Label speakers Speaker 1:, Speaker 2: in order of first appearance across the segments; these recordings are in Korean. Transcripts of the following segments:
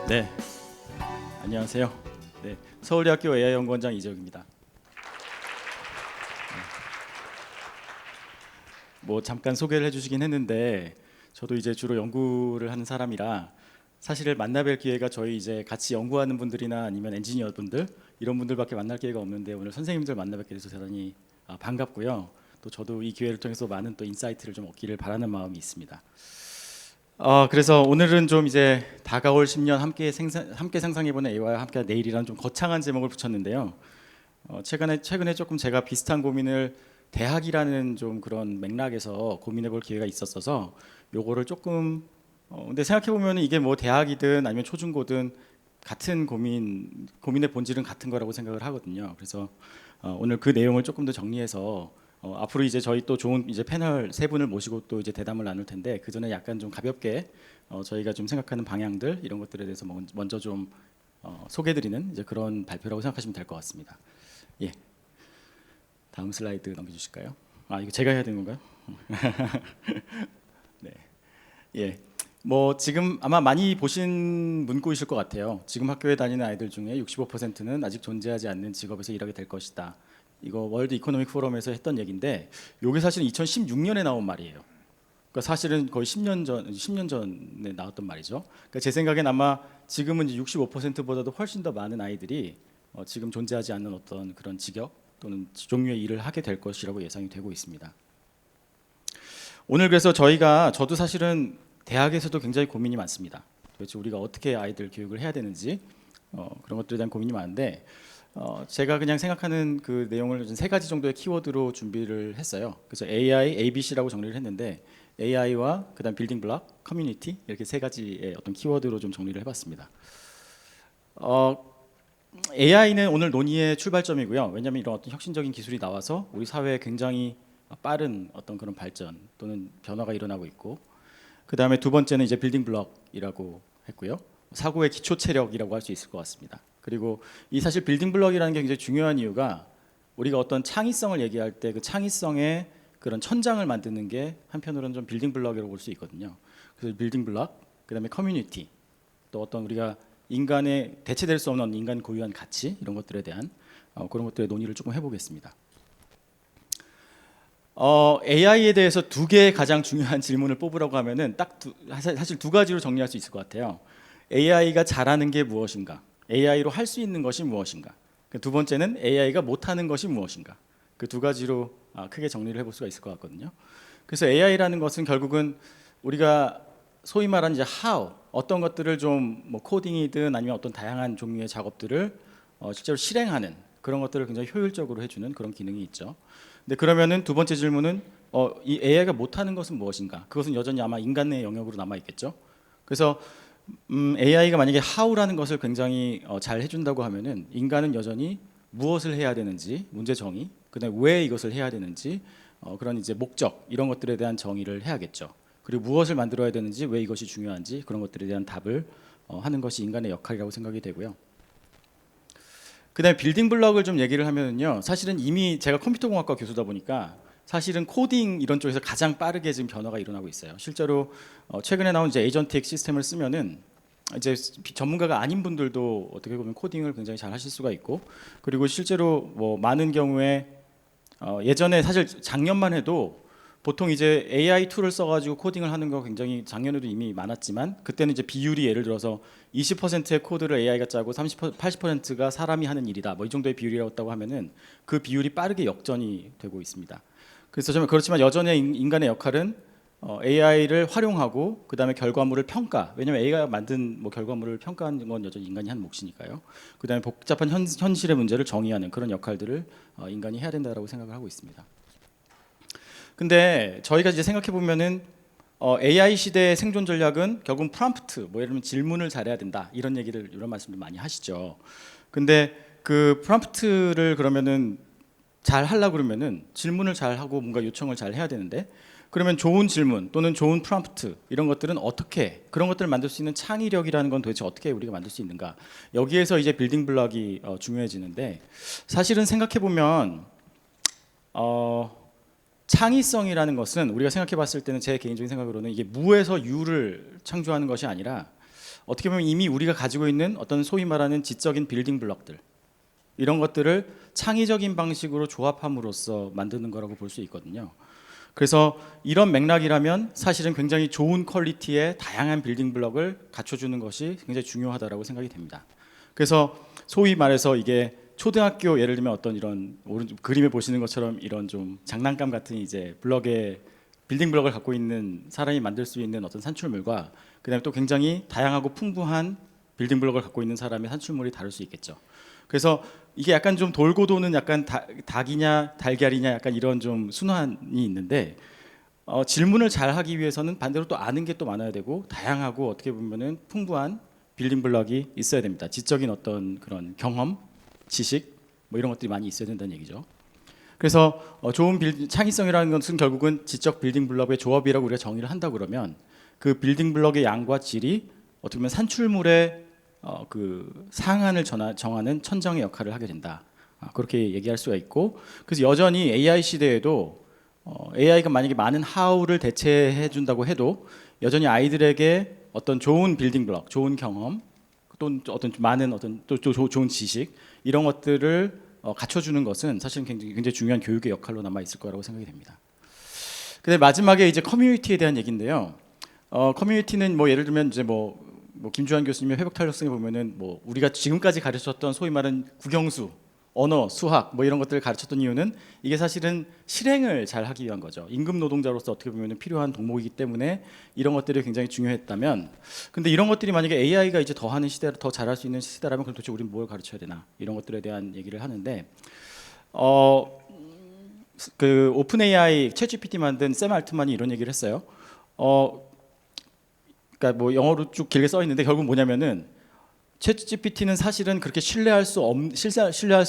Speaker 1: 네, 안녕하세요. 네, 서울대학교 AI연구원장 이재욱입니다. 뭐 잠깐 소개를 해주시긴 했는데 저도 이제 주로 연구를 하는 사람이라 사실 만나뵐 기회가 저희 이제 같이 연구하는 분들이나 아니면 엔지니어 분들 이런 분들밖에 만날 기회가 없는데 오늘 선생님들 만나뵙게 돼서 대단히 반갑고요. 또 저도 이 기회를 통해서 많은 또 인사이트를 좀 얻기를 바라는 마음이 있습니다. 그래서 오늘은 좀 이제 다가올 10년 함께 상상해보는 AI와 함께 내일이라는 좀 거창한 제목을 붙였는데요. 최근에 조금 제가 비슷한 고민을 대학이라는 좀 그런 맥락에서 고민해볼 기회가 있었어서 요거를 조금 근데 생각해보면 이게 뭐 대학이든 아니면 초중고든 같은 고민의 본질은 같은 거라고 생각을 하거든요. 그래서 오늘 그 내용을 조금 더 정리해서 앞으로 이제 저희 또 좋은 이제 패널 세 분을 모시고 또 이제 대담을 나눌 텐데 그 전에 약간 좀 가볍게 저희가 좀 생각하는 방향들 이런 것들에 대해서 먼저 좀 소개드리는 이제 그런 발표라고 생각하시면 될 것 같습니다. 예, 다음 슬라이드 넘겨주실까요? 이거 제가 해야 되는 건가요? 네, 예. 뭐 지금 아마 많이 보신 문구이실 것 같아요. 지금 학교에 다니는 아이들 중에 65%는 아직 존재하지 않는 직업에서 일하게 될 것이다. 이거 월드 이코노믹 포럼에서 했던 얘기인데 이게 사실은 2016년에 나온 말이에요. 그러니까 사실은 거의 10년 전에 나왔던 말이죠. 그러니까 제 생각엔 아마 지금은 이제 65%보다도 훨씬 더 많은 아이들이 지금 존재하지 않는 어떤 그런 직업 또는 종류의 일을 하게 될 것이라고 예상이 되고 있습니다. 오늘 그래서 저도 사실은 대학에서도 굉장히 고민이 많습니다. 도대체 우리가 어떻게 아이들 교육을 해야 되는지 그런 것들에 대한 고민이 많은데 제가 그냥 생각하는 그 내용을 세 가지 정도의 키워드로 준비를 했어요. 그래서 AI, ABC라고 정리를 했는데 AI와 그다음 빌딩 블록, 커뮤니티 이렇게 세 가지의 어떤 키워드로 좀 정리를 해봤습니다. AI는 오늘 논의의 출발점이고요. 왜냐하면 이런 어떤 혁신적인 기술이 나와서 우리 사회에 굉장히 빠른 어떤 그런 발전 또는 변화가 일어나고 있고, 그 다음에 두 번째는 이제 빌딩 블럭이라고 했고요. 사고의 기초 체력이라고 할 수 있을 것 같습니다. 그리고 이 사실 빌딩 블럭이라는 게 굉장히 중요한 이유가 우리가 어떤 창의성을 얘기할 때 그 창의성의 그런 천장을 만드는 게 한편으로는 좀 빌딩 블럭이라고 볼 수 있거든요. 그래서 빌딩 블럭, 그다음에 커뮤니티, 또 어떤 우리가 인간의 대체될 수 없는 인간 고유한 가치 이런 것들에 대한 그런 것들의 논의를 조금 해보겠습니다. AI에 대해서 두 개의 가장 중요한 질문을 뽑으라고 하면은 사실 두 가지로 정리할 수 있을 것 같아요. AI가 잘하는 게 무엇인가? AI로 할 수 있는 것이 무엇인가? 두 번째는 AI가 못하는 것이 무엇인가? 그 두 가지로 크게 정리를 해볼 수가 있을 것 같거든요. 그래서 AI라는 것은 결국은 우리가 소위 말하는 이제 how 어떤 것들을 좀 뭐 코딩이든 아니면 어떤 다양한 종류의 작업들을 실제로 실행하는 그런 것들을 굉장히 효율적으로 해주는 그런 기능이 있죠. 근데 그러면은 두 번째 질문은 이 AI가 못하는 것은 무엇인가? 그것은 여전히 아마 인간의 영역으로 남아 있겠죠. 그래서 AI가 만약에 how라는 것을 굉장히 잘 해준다고 하면은 인간은 여전히 무엇을 해야 되는지 문제 정의, 그다음에 왜 이것을 해야 되는지 그런 이제 목적 이런 것들에 대한 정의를 해야겠죠. 그리고 무엇을 만들어야 되는지 왜 이것이 중요한지 그런 것들에 대한 답을 하는 것이 인간의 역할이라고 생각이 되고요. 그다음에 빌딩 블럭을 좀 얘기를 하면은요, 사실은 이미 제가 컴퓨터공학과 교수다 보니까 사실은 코딩 이런 쪽에서 가장 빠르게 지금 변화가 일어나고 있어요. 실제로 최근에 나온 이제 에이전틱 시스템을 쓰면은 이제 전문가가 아닌 분들도 어떻게 보면 코딩을 굉장히 잘 하실 수가 있고, 그리고 실제로 뭐 많은 경우에 예전에 사실 작년만 해도 보통 이제 AI 툴을 써가지고 코딩을 하는 거 굉장히 작년에도 이미 많았지만 그때는 이제 비율이 예를 들어서 20%의 코드를 AI가 짜고 80%가 사람이 하는 일이다. 뭐 이 정도의 비율이라고 하면은 그 비율이 빠르게 역전이 되고 있습니다. 그래서 좀 그렇지만 여전히 인간의 역할은 AI를 활용하고 그 다음에 결과물을 평가. 왜냐하면 AI가 만든 뭐 결과물을 평가하는 건 여전히 인간이 하는 몫이니까요. 그 다음에 복잡한 현실의 문제를 정의하는 그런 역할들을 인간이 해야 된다라고 생각을 하고 있습니다. 근데 저희가 이제 생각해 보면은 AI 시대의 생존 전략은 결국 프롬프트, 뭐 예를 들면 질문을 잘해야 된다 이런 말씀들 많이 하시죠. 근데 그 프롬프트를 그러면은 잘 하려고 그러면은 질문을 잘 하고 뭔가 요청을 잘 해야 되는데 그러면 좋은 질문 또는 좋은 프롬프트 이런 것들은 어떻게 그런 것들을 만들 수 있는 창의력이라는 건 도대체 어떻게 우리가 만들 수 있는가? 여기에서 이제 빌딩 블럭이 중요해지는데 사실은 생각해 보면 창의성이라는 것은 우리가 생각해 봤을 때는 제 개인적인 생각으로는 이게 무에서 유를 창조하는 것이 아니라 어떻게 보면 이미 우리가 가지고 있는 어떤 소위 말하는 지적인 빌딩 블럭들 이런 것들을 창의적인 방식으로 조합함으로써 만드는 거라고 볼 수 있거든요. 그래서 이런 맥락이라면 사실은 굉장히 좋은 퀄리티의 다양한 빌딩 블럭을 갖춰주는 것이 굉장히 중요하다라고 생각이 됩니다. 그래서 소위 말해서 이게 초등학교 예를 들면 어떤 이런 오른쪽 그림에 보시는 것처럼 이런 좀 장난감 같은 이제 블럭에 빌딩 블럭을 갖고 있는 사람이 만들 수 있는 어떤 산출물과 그다음에 또 굉장히 다양하고 풍부한 빌딩 블럭을 갖고 있는 사람의 산출물이 다를 수 있겠죠. 그래서 이게 약간 좀 돌고 도는 약간 닭이냐 달걀이냐 약간 이런 좀 순환이 있는데 질문을 잘 하기 위해서는 반대로 또 아는 게 또 많아야 되고 다양하고 어떻게 보면은 풍부한 빌딩 블럭이 있어야 됩니다. 지적인 어떤 그런 경험, 지식 뭐 이런 것들이 많이 있어야 된다는 얘기죠. 그래서 좋은 창의성이라는 것은 결국은 지적 빌딩 블럭의 조합이라고 우리가 정의를 한다 그러면 그 빌딩 블럭의 양과 질이 어떻게 보면 산출물의 그 상한을 정하는 천정의 역할을 하게 된다. 그렇게 얘기할 수가 있고 그래서 여전히 AI 시대에도 AI가 만약에 많은 how를 대체해 준다고 해도 여전히 아이들에게 어떤 좋은 빌딩 블럭, 좋은 경험, 또 어떤 많은 어떤 또 좋은 지식 이런 것들을 갖춰주는 것은 사실은 굉장히 중요한 교육의 역할로 남아 있을 거라고 생각이 됩니다. 근데 마지막에 이제 커뮤니티에 대한 얘기인데요. 커뮤니티는 뭐 예를 들면 이제 뭐 김주환 교수님의 회복 탄력성에 보면은 뭐 우리가 지금까지 가르쳤던 소위 말하는 국영수, 언어, 수학 뭐 이런 것들을 가르쳤던 이유는 이게 사실은 실행을 잘 하기 위한 거죠. 임금 노동자로서 어떻게 보면은 필요한 덕목이기 때문에 이런 것들이 굉장히 중요했다면, 근데 이런 것들이 만약에 AI가 이제 더 하는 시대로 더 잘할 수 있는 시대라면 그럼 도대체 우리는 뭘 가르쳐야 되나 이런 것들에 대한 얘기를 하는데 그 오픈 AI 챗GPT 만든 샘 알트만이 이런 얘기를 했어요. 그러니까 뭐 영어로 쭉 길게 써 있는데 결국 뭐냐면은 챗GPT는 사실은 그렇게 신뢰할 수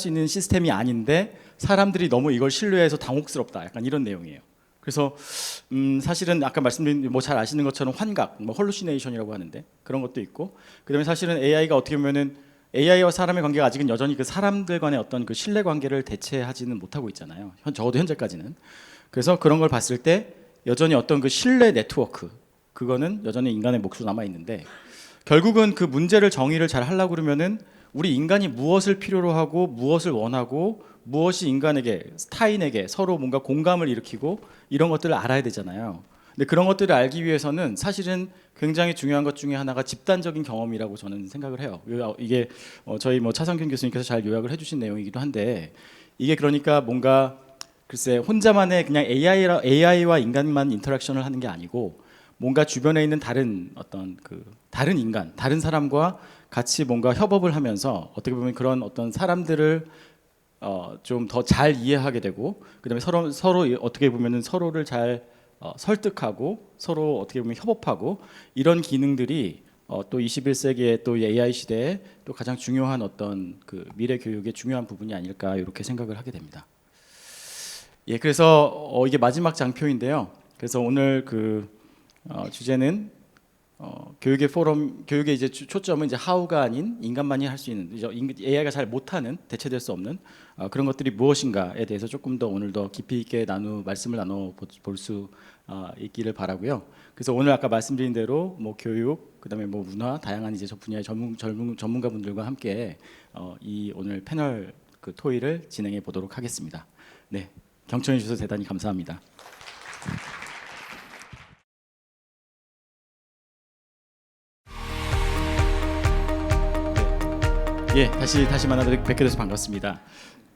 Speaker 1: 있는 시스템이 아닌데 사람들이 너무 이걸 신뢰해서 당혹스럽다. 약간 이런 내용이에요. 그래서 사실은 아까 말씀드린 뭐 잘 아시는 것처럼 환각, 뭐 헐루시네이션이라고 하는데 그런 것도 있고, 그다음에 사실은 AI가 어떻게 보면은 AI와 사람의 관계가 아직은 여전히 그 사람들 간의 어떤 그 신뢰 관계를 대체하지는 못하고 있잖아요. 적어도 현재까지는. 그래서 그런 걸 봤을 때 여전히 어떤 그 신뢰 네트워크 그거는 여전히 인간의 몫으로 남아 있는데. 결국은 그 문제를 정의를 잘 하려고 그러면은 우리 인간이 무엇을 필요로 하고 무엇을 원하고 무엇이 인간에게 타인에게 서로 뭔가 공감을 일으키고 이런 것들을 알아야 되잖아요. 근데 그런 것들을 알기 위해서는 사실은 굉장히 중요한 것 중에 하나가 집단적인 경험이라고 저는 생각을 해요. 이게 저희 뭐 차성균 교수님께서 잘 요약을 해주신 내용이기도 한데 이게 그러니까 뭔가 글쎄 혼자만의 그냥 AI와 인간만 인터랙션을 하는 게 아니고 뭔가 주변에 있는 다른 어떤 그 다른 인간, 다른 사람과 같이 뭔가 협업을 하면서 어떻게 보면 그런 어떤 사람들을 좀 더 잘 이해하게 되고 그다음에 서로 어떻게 보면은 서로를 잘 설득하고 서로 어떻게 보면 협업하고 이런 기능들이 또 21세기의 또 AI 시대에 또 가장 중요한 어떤 그 미래 교육의 중요한 부분이 아닐까 이렇게 생각을 하게 됩니다. 예, 그래서 이게 마지막 장표인데요. 그래서 오늘 그 주제는 교육의 포럼, 교육의 이제 초점은 이제 how가 아닌 인간만이 할 수 있는, AI가 잘 못하는, 대체될 수 없는 그런 것들이 무엇인가에 대해서 조금 더 오늘 더 깊이 있게 말씀을 나눠 볼 수 있기를 바라고요. 그래서 오늘 아까 말씀드린 대로 뭐 교육, 그다음에 뭐 문화, 다양한 이제 저 분야의 전문가분들과 함께 이 오늘 패널 그 토의를 진행해 보도록 하겠습니다. 네, 경청해 주셔서 대단히 감사합니다. 예, 다시 뵙게 돼서 반갑습니다.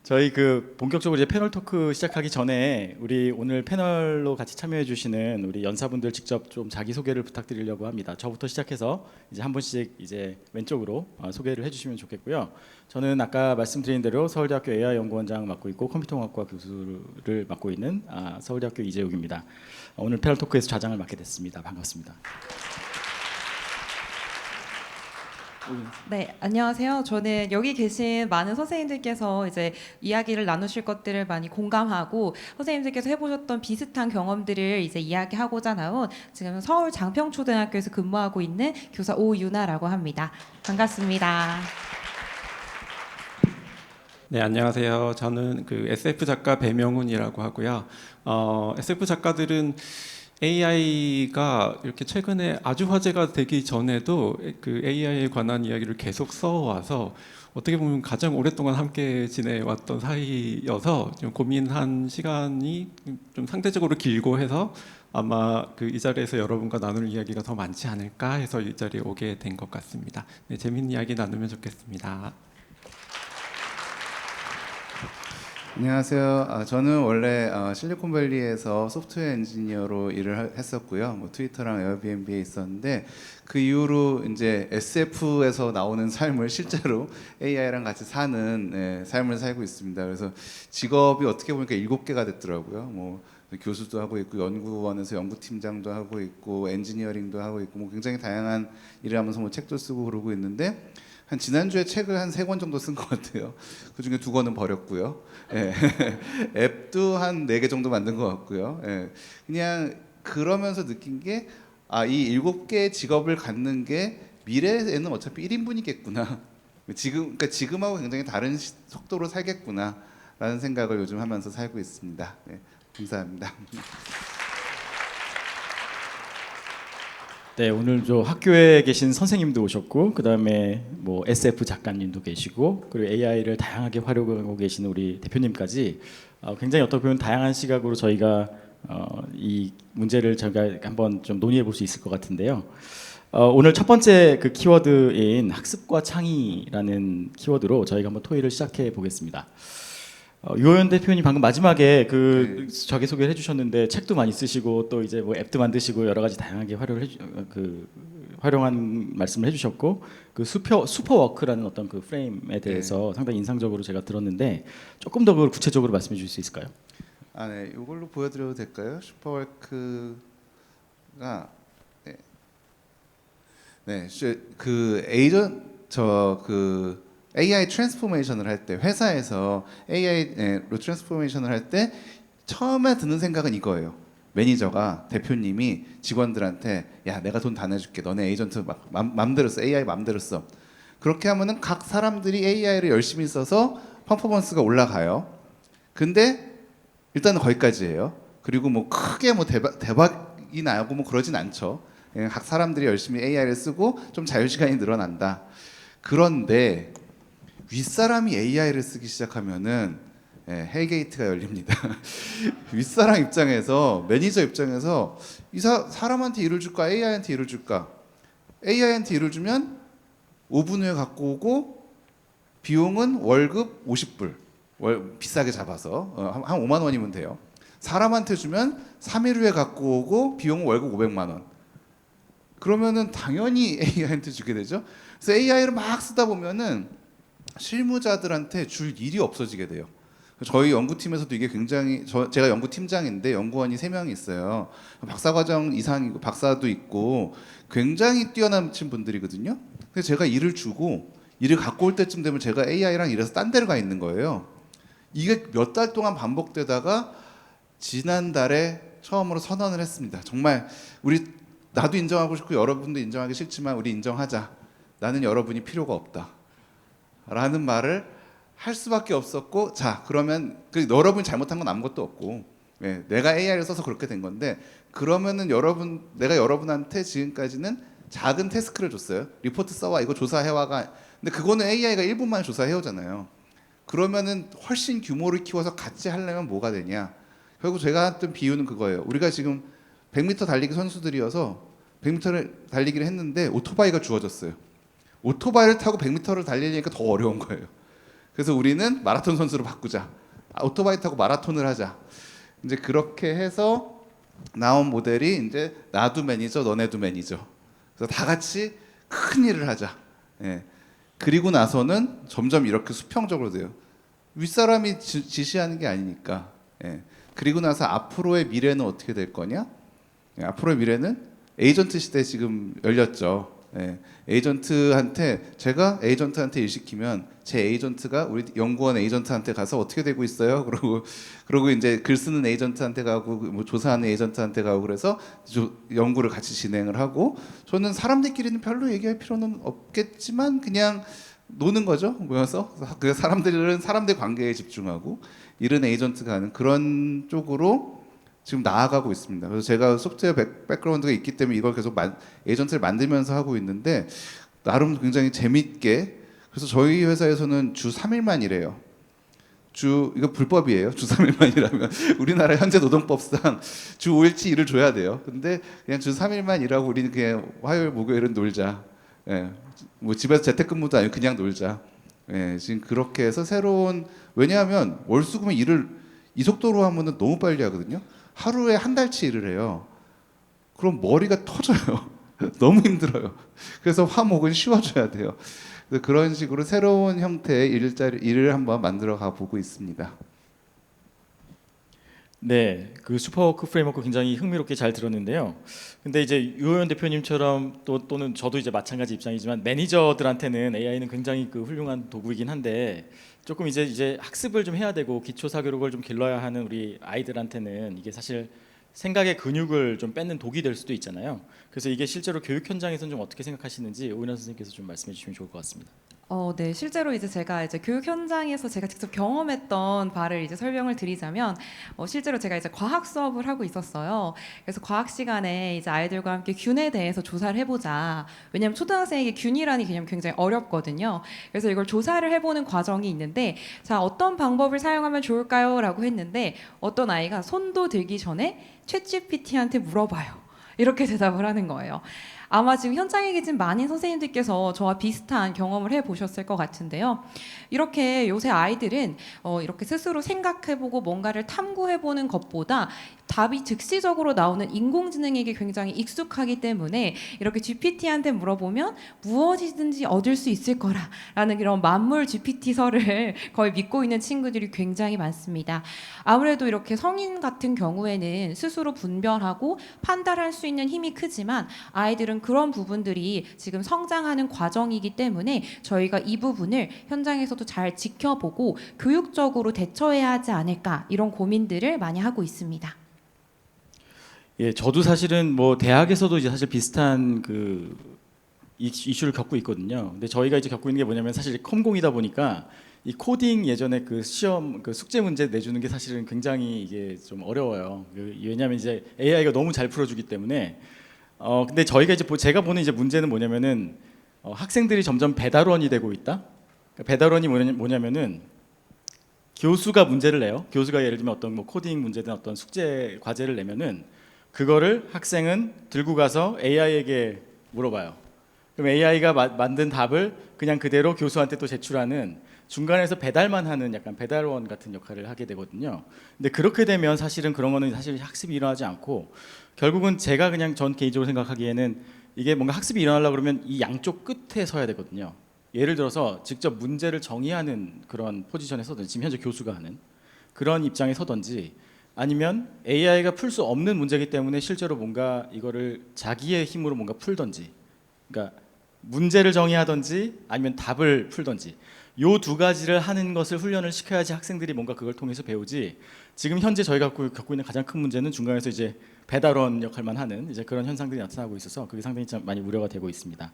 Speaker 1: 저희 그 본격적으로 이제 패널 토크 시작하기 전에 우리 오늘 패널로 같이 참여해 주시는 우리 연사분들 직접 좀 자기 소개를 부탁드리려고 합니다. 저부터 시작해서 이제 한 분씩 이제 왼쪽으로 소개를 해주시면 좋겠고요. 저는 아까 말씀드린 대로 서울대학교 AI 연구원장 맡고 있고 컴퓨터공학과 교수를 맡고 있는 서울대학교 이재욱입니다. 오늘 패널 토크에서 좌장을 맡게 됐습니다. 반갑습니다.
Speaker 2: 네, 안녕하세요. 저는 여기 계신 많은 선생님들께서 이제 이야기를 나누실 것들을 많이 공감하고 선생님들께서 해보셨던 비슷한 경험들을 이제 이야기하고자 나온 지금 서울 장평초등학교에서 근무하고 있는 교사 오유나라고 합니다. 반갑습니다.
Speaker 3: 네, 안녕하세요. 저는 그 SF 작가 배명훈이라고 하고요. SF 작가들은 AI가 이렇게 최근에 아주 화제가 되기 전에도 그 AI에 관한 이야기를 계속 써와서 어떻게 보면 가장 오랫동안 함께 지내왔던 사이여서 좀 고민한 시간이 좀 상대적으로 길고 해서 아마 그 이 자리에서 여러분과 나눌 이야기가 더 많지 않을까 해서 이 자리에 오게 된 것 같습니다. 네, 재밌는 이야기 나누면 좋겠습니다.
Speaker 4: 안녕하세요. 저는 원래 실리콘밸리에서 소프트웨어 엔지니어로 일을 했었고요. 뭐 트위터랑 에어비앤비에 있었는데 그 이후로 이제 SF에서 나오는 삶을 실제로 AI랑 같이 사는 삶을 살고 있습니다. 그래서 직업이 어떻게 보니까 7개가 됐더라고요. 뭐 교수도 하고 있고 연구원에서 연구팀장도 하고 있고 엔지니어링도 하고 있고 뭐 굉장히 다양한 일을 하면서 뭐 책도 쓰고 그러고 있는데 한 지난주에 책을 한 3권 정도 쓴 것 같아요. 그중에 2권은 버렸고요. 예. 앱도 한 4개 정도 만든 것 같고요. 예. 그냥 그러면서 느낀 게 이 7개의 직업을 갖는 게 미래에는 어차피 1인분이겠구나. 그러니까 지금하고 굉장히 다른 속도로 살겠구나라는 생각을 요즘 하면서 살고 있습니다. 네, 감사합니다.
Speaker 1: 네, 오늘 저 학교에 계신 선생님도 오셨고, 그 다음에 뭐 SF 작가님도 계시고, 그리고 AI를 다양하게 활용하고 계시는 우리 대표님까지 굉장히 어떻게 보면 다양한 시각으로 저희가 이 문제를 저희가 한번 좀 논의해 볼 수 있을 것 같은데요. 오늘 첫 번째 그 키워드인 학습과 창의라는 키워드로 저희가 한번 토의를 시작해 보겠습니다. 유호연 대표님 방금 마지막에 그 자기 소개를 해주셨는데 책도 많이 쓰시고 또 이제 뭐 앱도 만드시고 여러 가지 다양하게 활용한 말씀을 해주셨고 그 슈퍼워크라는 어떤 그 프레임에 대해서 상당히 인상적으로 제가 들었는데 조금 더 그걸 구체적으로 말씀해 주실 수 있을까요?
Speaker 4: 네, 이걸로 보여드려도 될까요? 슈퍼워크가 그 AI 트랜스포메이션을 할 때 회사에서 AI로 트랜스포메이션을 할 때 처음에 드는 생각은 이거예요. 매니저가 대표님이 직원들한테 야 내가 돈 다 내줄게 너네 에이전트 맘대로 써 AI 맘대로 써 그렇게 하면은 각 사람들이 AI를 열심히 써서 퍼포먼스가 올라가요. 근데 일단은 거기까지예요. 그리고 뭐 크게 뭐 대박이 나고 뭐 그러진 않죠. 각 사람들이 열심히 AI를 쓰고 좀 자유시간이 늘어난다. 그런데 윗사람이 AI를 쓰기 시작하면은 헬게이트가 열립니다. 윗사람 입장에서 매니저 입장에서 사람한테 일을 줄까 AI한테 일을 줄까? AI한테 일을 주면 5분 후에 갖고 오고 비용은 월급 50불 비싸게 잡아서 한 5만 원이면 돼요. 사람한테 주면 3일 후에 갖고 오고 비용은 월급 500만 원. 그러면은 당연히 AI한테 주게 되죠. 그래서 AI를 막 쓰다 보면은 실무자들한테 줄 일이 없어지게 돼요. 저희 연구팀에서도 이게 굉장히 제가 연구팀장인데 연구원이 3명이 있어요. 박사과정 이상이고 박사도 있고 굉장히 뛰어나신 분들이거든요. 그래서 제가 일을 주고 일을 갖고 올 때쯤 되면 제가 AI랑 일해서 딴 데를 가 있는 거예요. 이게 몇 달 동안 반복되다가 지난달에 처음으로 선언을 했습니다. 정말 나도 인정하고 싶고 여러분도 인정하기 싫지만 우리 인정하자. 나는 여러분이 필요가 없다. 라는 말을 할 수밖에 없었고 자 그러면 여러분이 잘못한 건 아무것도 없고 내가 AI를 써서 그렇게 된 건데 그러면은 내가 여러분한테 지금까지는 작은 태스크를 줬어요. 리포트 써와 이거 조사해와가 근데 그거는 AI가 1분 만에 조사해오잖아요. 그러면은 훨씬 규모를 키워서 같이 하려면 뭐가 되냐. 결국 제가 했던 비유는 그거예요. 우리가 지금 100m 달리기 선수들이어서 100m를 달리기를 했는데 오토바이가 주어졌어요. 오토바이를 타고 100m를 달리려니까 더 어려운 거예요. 그래서 우리는 마라톤 선수로 바꾸자. 오토바이 타고 마라톤을 하자. 이제 그렇게 해서 나온 모델이 이제 나도 매니저, 너네도 매니저. 그래서 다 같이 큰 일을 하자. 그리고 나서는 점점 이렇게 수평적으로 돼요. 윗사람이 지시하는 게 아니니까. 그리고 나서 앞으로의 미래는 어떻게 될 거냐? 앞으로의 미래는 에이전트 시대 지금 열렸죠. 제가 에이전트한테 일 시키면 제 에이전트가 우리 연구원 에이전트한테 가서 어떻게 되고 있어요? 그러고 이제 글 쓰는 에이전트한테 가고 뭐 조사하는 에이전트한테 가고 그래서 연구를 같이 진행을 하고 저는 사람들끼리는 별로 얘기할 필요는 없겠지만 그냥 노는 거죠. 모여서 그 사람들은 사람들 관계에 집중하고 일은 에이전트가 하는 그런 쪽으로 지금 나아가고 있습니다. 그래서 제가 소프트웨어 백그라운드가 있기 때문에 이걸 계속 에이전트를 만들면서 하고 있는데 나름 굉장히 재밌게 그래서 저희 회사에서는 주 3일만 일해요. 이거 불법이에요. 주 3일만 일하면 우리나라 현재 노동법상 주 5일치 일을 줘야 돼요. 근데 그냥 주 3일만 일하고 우리는 그냥 화요일 목요일은 놀자. 예. 뭐 집에서 재택근무도 아니고 그냥 놀자. 예. 지금 그렇게 해서 왜냐하면 월수금의 일을 이 속도로 하면은 너무 빨리 하거든요. 하루에 한 달치 일을 해요. 그럼 머리가 터져요. 너무 힘들어요. 그래서 화목은 쉬어줘야 돼요. 그래서 그런 식으로 새로운 형태의 일을 한번 만들어 가 보고 있습니다.
Speaker 1: 네, 그 슈퍼워크 프레임워크 굉장히 흥미롭게 잘 들었는데요. 근데 이제 유호연 대표님처럼 또는 저도 이제 마찬가지 입장이지만 매니저들한테는 AI는 굉장히 그 훌륭한 도구이긴 한데 조금 이제 학습을 좀 해야 되고 기초 사교육을 좀 길러야 하는 우리 아이들한테는 이게 사실 생각의 근육을 좀 뺏는 독이 될 수도 있잖아요. 그래서 이게 실제로 교육 현장에서는 좀 어떻게 생각하시는지 오인환 선생님께서 좀 말씀해 주시면 좋을 것 같습니다.
Speaker 2: 네, 실제로 이제 제가 이제 교육 현장에서 제가 직접 경험했던 바를 이제 설명을 드리자면, 실제로 제가 이제 과학 수업을 하고 있었어요. 그래서 과학 시간에 이제 아이들과 함께 균에 대해서 조사를 해보자. 왜냐하면 초등학생에게 균이라는 개념이 굉장히 어렵거든요. 그래서 이걸 조사를 해보는 과정이 있는데, 자, 어떤 방법을 사용하면 좋을까요?라고 했는데 어떤 아이가 손도 들기 전에 챗GPT한테 물어봐요. 이렇게 대답을 하는 거예요. 아마 지금 현장에 계신 많은 선생님들께서 저와 비슷한 경험을 해보셨을 것 같은데요. 이렇게 요새 아이들은 이렇게 스스로 생각해보고 뭔가를 탐구해보는 것보다 답이 즉시적으로 나오는 인공지능에게 굉장히 익숙하기 때문에 이렇게 GPT한테 물어보면 무엇이든지 얻을 수 있을 거라라는 이런 만물 GPT설을 거의 믿고 있는 친구들이 굉장히 많습니다. 아무래도 이렇게 성인 같은 경우에는 스스로 분별하고 판단할 수 있는 힘이 크지만 아이들은 그런 부분들이 지금 성장하는 과정이기 때문에 저희가 이 부분을 현장에서도 잘 지켜보고 교육적으로 대처해야 하지 않을까 이런 고민들을 많이 하고 있습니다.
Speaker 1: 예, 저도 사실은 뭐 대학에서도 이제 사실 비슷한 그 이슈를 겪고 있거든요. 근데 저희가 이제 겪고 있는 게 뭐냐면 사실 컴공이다 보니까 이 코딩 예전에 그 시험 그 숙제 문제 내주는 게 사실은 굉장히 이게 좀 어려워요. 왜냐하면 이제 AI가 너무 잘 풀어주기 때문에. 근데 저희가 이제 제가 보는 이제 문제는 뭐냐면은 학생들이 점점 배달원이 되고 있다. 그러니까 배달원이 뭐냐면은 교수가 문제를 내요. 교수가 예를 들면 어떤 뭐 코딩 문제든 어떤 숙제 과제를 내면은 그거를 학생은 들고 가서 AI에게 물어봐요. 그럼 AI가 만든 답을 그냥 그대로 교수한테 또 제출하는 중간에서 배달만 하는 약간 배달원 같은 역할을 하게 되거든요. 근데 그렇게 되면 사실은 그런 거는 사실 학습이 일어나지 않고 결국은 제가 그냥 전 개인적으로 생각하기에는 이게 뭔가 학습이 일어나려고 그러면 이 양쪽 끝에 서야 되거든요. 예를 들어서 직접 문제를 정의하는 그런 포지션에 서든지 지금 현재 교수가 하는 그런 입장에 서든지 아니면 AI가 풀 수 없는 문제이기 때문에 실제로 뭔가 이거를 자기의 힘으로 뭔가 풀든지 그러니까 문제를 정의하든지 아니면 답을 풀든지 요 두 가지를 하는 것을 훈련을 시켜야지 학생들이 뭔가 그걸 통해서 배우지 지금 현재 저희가 겪고 있는 가장 큰 문제는 중간에서 이제 배달원 역할만 하는 이제 그런 현상들이 나타나고 있어서 그게 상당히 좀 많이 우려가 되고 있습니다.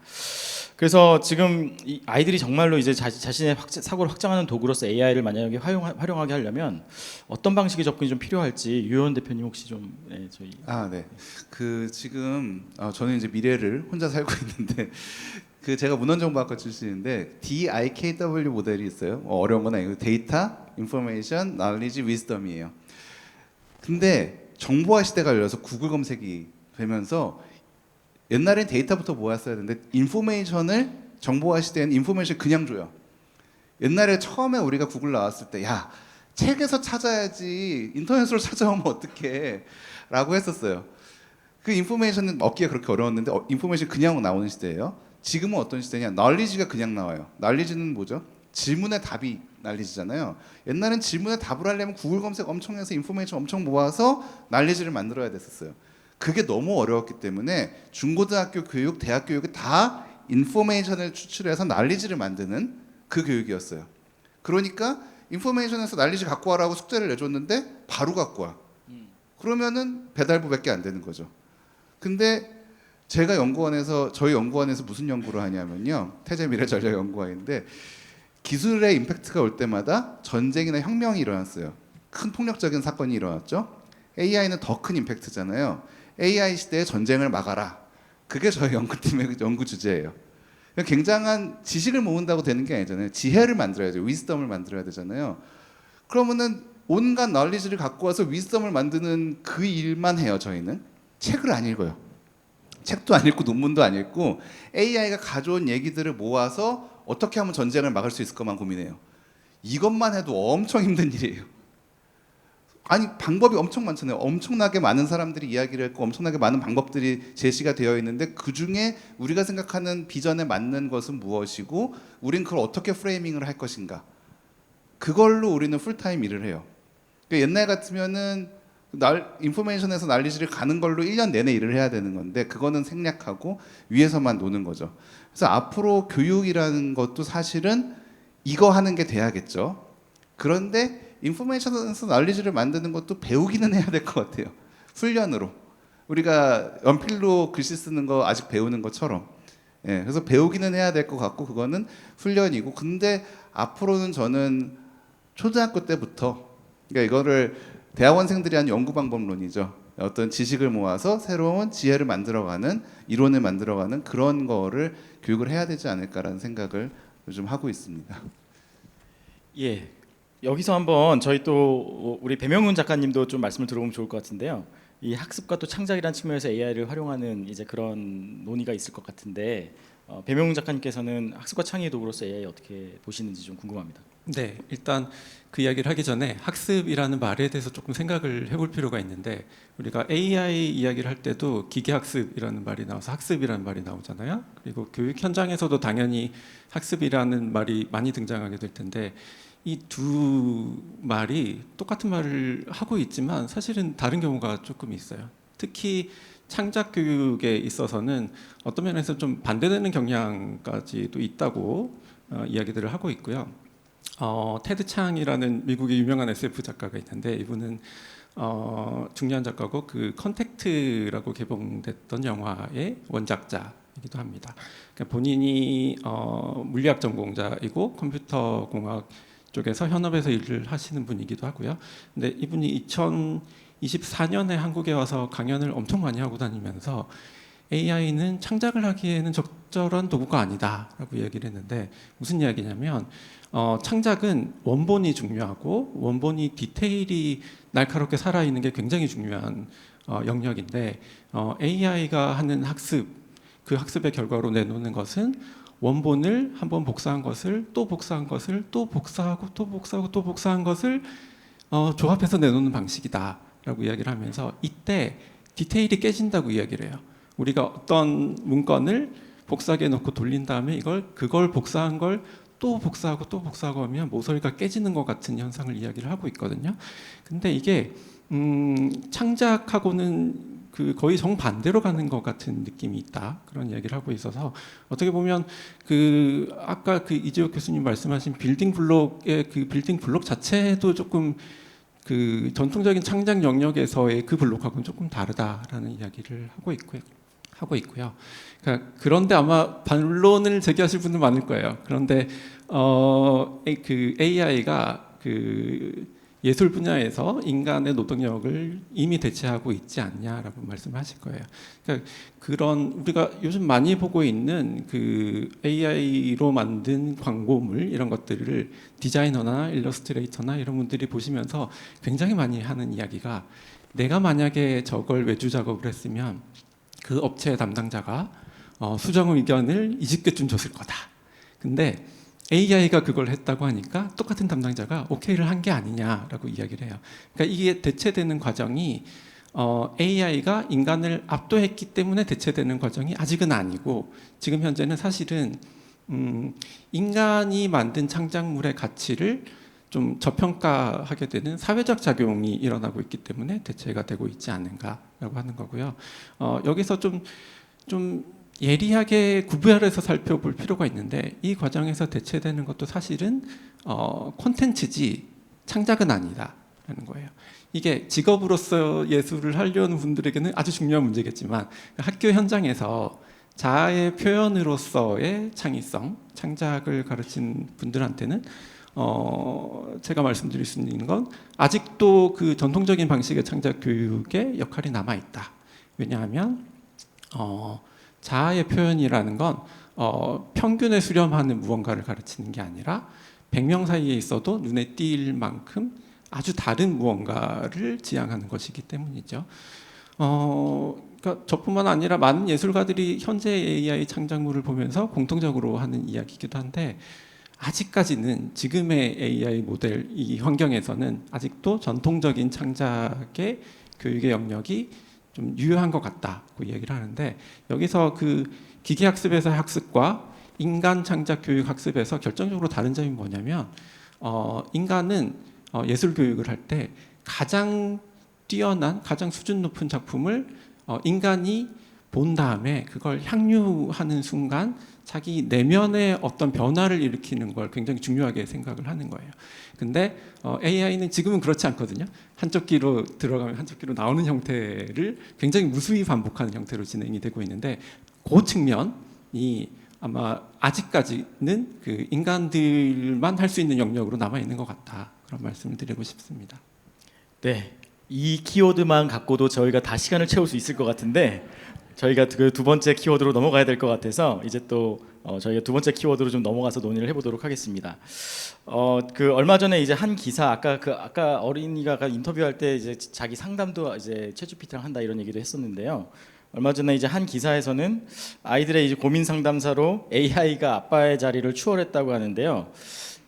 Speaker 1: 그래서 지금 이 아이들이 정말로 이제 자신의 사고를 확장하는 도구로서 AI를 만약에 활용하게 하려면 어떤 방식의 접근이 좀 필요할지 유현 대표님 혹시 좀 저희
Speaker 4: 네. 지금 저는 이제 미래를 혼자 살고 있는데 제가 문헌정보학과 출신인데 DIKW 모델이 있어요. 어려운 건 아니고 데이터, 인포메이션, 날리지, 위즈덤이에요. 근데 정보화 시대가 열려서 구글 검색이 되면서 옛날엔 데이터부터 모았어야 되는데 정보화 시대에는 인포메이션 그냥 줘요. 옛날에 처음에 우리가 구글 나왔을 때 야 책에서 찾아야지 인터넷으로 찾아오면 어떡해 라고 했었어요. 그 인포메이션은 얻기가 그렇게 어려웠는데 인포메이션 그냥 나오는 시대예요. 지금은 어떤 시대냐? 널리지가 그냥 나와요. 널리지는 뭐죠? 질문의 답이 널리지잖아요. 옛날엔 질문의 답을 하려면 구글 검색 엄청 해서 인포메이션 엄청 모아서 널리지를 만들어야 됐었어요. 그게 너무 어려웠기 때문에 중고등학교 교육, 대학 교육이 다 인포메이션을 추출해서 널리지를 만드는 그 교육이었어요. 그러니까 인포메이션에서 널리지 갖고 와라고 숙제를 내줬는데 바로 갖고 와. 그러면은 배달부밖에 안 되는 거죠. 근데 저희 연구원에서 무슨 연구를 하냐면요. 태제미래전략연구원인데 기술의 임팩트가 올 때마다 전쟁이나 혁명이 일어났어요. 큰 폭력적인 사건이 일어났죠. AI는 더 큰 임팩트잖아요. AI 시대의 전쟁을 막아라. 그게 저희 연구팀의 연구 주제예요. 굉장한 지식을 모은다고 되는 게 아니잖아요. 지혜를 만들어야죠. 위스덤을 만들어야 되잖아요. 그러면은 온갖 널리지를 갖고 와서 위스덤을 만드는 그 일만 해요. 저희는 책을 안 읽어요. 책도 안 읽고 논문도 안 읽고 AI가 가져온 얘기들을 모아서 어떻게 하면 전쟁을 막을 수 있을 것만 고민해요. 이것만 해도 엄청 힘든 일이에요. 아니 방법이 엄청 많잖아요. 엄청나게 많은 사람들이 이야기를 했고 엄청나게 많은 방법들이 제시가 되어 있는데 그중에 우리가 생각하는 비전에 맞는 것은 무엇이고 우린 그걸 어떻게 프레이밍을 할 것인가. 그걸로 우리는 풀타임 일을 해요. 그러니까 옛날 같으면은 인포메이션에서 난리지를 가는 걸로 1년 내내 일을 해야 되는 건데 그거는 생략하고 위에서만 노는 거죠. 그래서 앞으로 교육이라는 것도 사실은 이거 하는 게 돼야겠죠. 그런데 인포메이션에서 난리지를 만드는 것도 배우기는 해야 될 것 같아요. 훈련으로. 우리가 연필로 글씨 쓰는 거 아직 배우는 것처럼. 예, 그래서 배우기는 해야 될 것 같고 그거는 훈련이고 근데 앞으로는 저는 초등학교 때부터 그러니까 이거를 대학원생들이 하는 연구 방법론이죠. 어떤 지식을 모아서 새로운 지혜를 만들어가는 이론을 만들어가는 그런 거를 교육을 해야 되지 않을까라는 생각을 요즘 하고 있습니다.
Speaker 1: 예. 여기서 한번 저희 또 우리 배명훈 작가님도 좀 말씀을 들어보면 좋을 것 같은데요. 이 학습과 또 창작이라는 측면에서 AI를 활용하는 이제 그런 논의가 있을 것 같은데 배명훈 작가님께서는 학습과 창의의 도구로서 AI 어떻게 보시는지 좀 궁금합니다.
Speaker 3: 네, 일단 그 이야기를 하기 전에 학습이라는 말에 대해서 조금 생각을 해볼 필요가 있는데 우리가 AI 이야기를 할 때도 기계학습이라는 말이 나와서 학습이라는 말이 나오잖아요. 그리고 교육 현장에서도 당연히 학습이라는 말이 많이 등장하게 될 텐데 이 두 말이 똑같은 말을 하고 있지만 사실은 다른 경우가 조금 있어요. 특히 창작 교육에 있어서는 어떤 면에서 좀 반대되는 경향까지도 있다고 이야기들을 하고 있고요. 테드 창이라는 미국의 유명한 SF 작가가 있는데 이분은 중요한 작가고 그 컨택트라고 개봉됐던 영화의 원작자이기도 합니다. 그러니까 본인이 물리학 전공자이고 컴퓨터 공학 쪽에서 현업에서 일을 하시는 분이기도 하고요. 근데 이분이 2024년에 한국에 와서 강연을 엄청 많이 하고 다니면서 AI는 창작을 하기에는 적절한 도구가 아니다라고 얘기를 했는데 무슨 이야기냐면 창작은 원본이 중요하고 원본이 디테일이 날카롭게 살아있는 게 굉장히 중요한 영역인데 AI가 하는 학습 그 학습의 결과로 내놓는 것은 원본을 한번 복사한 것을 또 복사한 것을 또 복사하고 또 복사하고 또 복사한 것을 조합해서 내놓는 방식이다라고 이야기를 하면서 이때 디테일이 깨진다고 이야기를 해요. 우리가 어떤 문건을 복사기에 넣고 돌린 다음에 그걸 복사한 걸 또 복사하고 또 복사하고 하면 모서리가 깨지는 것 같은 현상을 이야기를 하고 있거든요. 근데 이게 창작하고는 거의 정반대로 가는 것 같은 느낌이 있다. 그런 이야기를 하고 있어서 어떻게 보면 아까 이재욱 교수님 말씀하신 빌딩 블록의 그 빌딩 블록 자체도 조금 그 전통적인 창작 영역에서의 그 블록하고는 조금 다르다라는 이야기를 하고 있고요. 그러니까 그런데 아마 반론을 제기하실 분들 많을 거예요. 그런데 그 AI가 그 예술 분야에서 인간의 노동력을 이미 대체하고 있지 않냐라고 말씀하실 거예요. 그러니까 그런 우리가 요즘 많이 보고 있는 그 AI로 만든 광고물 이런 것들을 디자이너나 일러스트레이터나 이런 분들이 보시면서 굉장히 많이 하는 이야기가 내가 만약에 저걸 외주 작업을 했으면 그 업체 담당자가 수정 의견을 20개쯤 줬을 거다. 근데 AI가 그걸 했다고 하니까 똑같은 담당자가 오케이를 한 게 아니냐라고 이야기를 해요. 그러니까 이게 대체되는 과정이 AI가 인간을 압도했기 때문에 대체되는 과정이 아직은 아니고 지금 현재는 사실은 인간이 만든 창작물의 가치를 좀 저평가하게 되는 사회적 작용이 일어나고 있기 때문에 대체가 되고 있지 않는가라고 하는 거고요. 여기서 좀 예리하게 구별해서 살펴볼 필요가 있는데 이 과정에서 대체되는 것도 사실은 콘텐츠지 창작은 아니다라는 거예요. 이게 직업으로서 예술을 하려는 분들에게는 아주 중요한 문제겠지만 학교 현장에서 자아의 표현으로서의 창의성, 창작을 가르친 분들한테는 제가 말씀드릴 수 있는 건 아직도 그 전통적인 방식의 창작 교육의 역할이 남아 있다. 왜냐하면 자아의 표현이라는 건 평균에 수렴하는 무언가를 가르치는 게 아니라 100명 사이에 있어도 눈에 띌 만큼 아주 다른 무언가를 지향하는 것이기 때문이죠. 그러니까 저뿐만 아니라 많은 예술가들이 현재 AI 창작물을 보면서 공통적으로 하는 이야기이기도 한데 아직까지는 지금의 AI 모델 이 환경에서는 아직도 전통적인 창작의 교육의 영역이 좀 유효한 것 같다고 얘기를 하는데 여기서 그 기계학습에서의 학습과 인간 창작 교육 학습에서 결정적으로 다른 점이 뭐냐면 인간은 예술 교육을 할 때 가장 뛰어난 가장 수준 높은 작품을 인간이 본 다음에 그걸 향유하는 순간 자기 내면의 어떤 변화를 일으키는 걸 굉장히 중요하게 생각을 하는 거예요. 근데 AI는 지금은 그렇지 않거든요. 한쪽 귀로 들어가면 한쪽 귀로 나오는 형태를 굉장히 무수히 반복하는 형태로 진행이 되고 있는데 그 측면이 아마 아직까지는 그 인간들만 할 수 있는 영역으로 남아 있는 것 같다. 그런 말씀을 드리고 싶습니다.
Speaker 1: 네, 이 키워드만 갖고도 저희가 다 시간을 채울 수 있을 것 같은데 저희가 그 두 번째 키워드로 넘어가야 될 것 같아서 이제 또 저희가 두 번째 키워드로 좀 넘어가서 논의를 해보도록 하겠습니다. 그 얼마 전에 이제 한 기사 아까 어린이가 아까 인터뷰할 때 이제 자기 상담도 이제 챗GPT랑 한다 이런 얘기도 했었는데요. 얼마 전에 이제 한 기사에서는 아이들의 이제 고민 상담사로 AI가 아빠의 자리를 추월했다고 하는데요.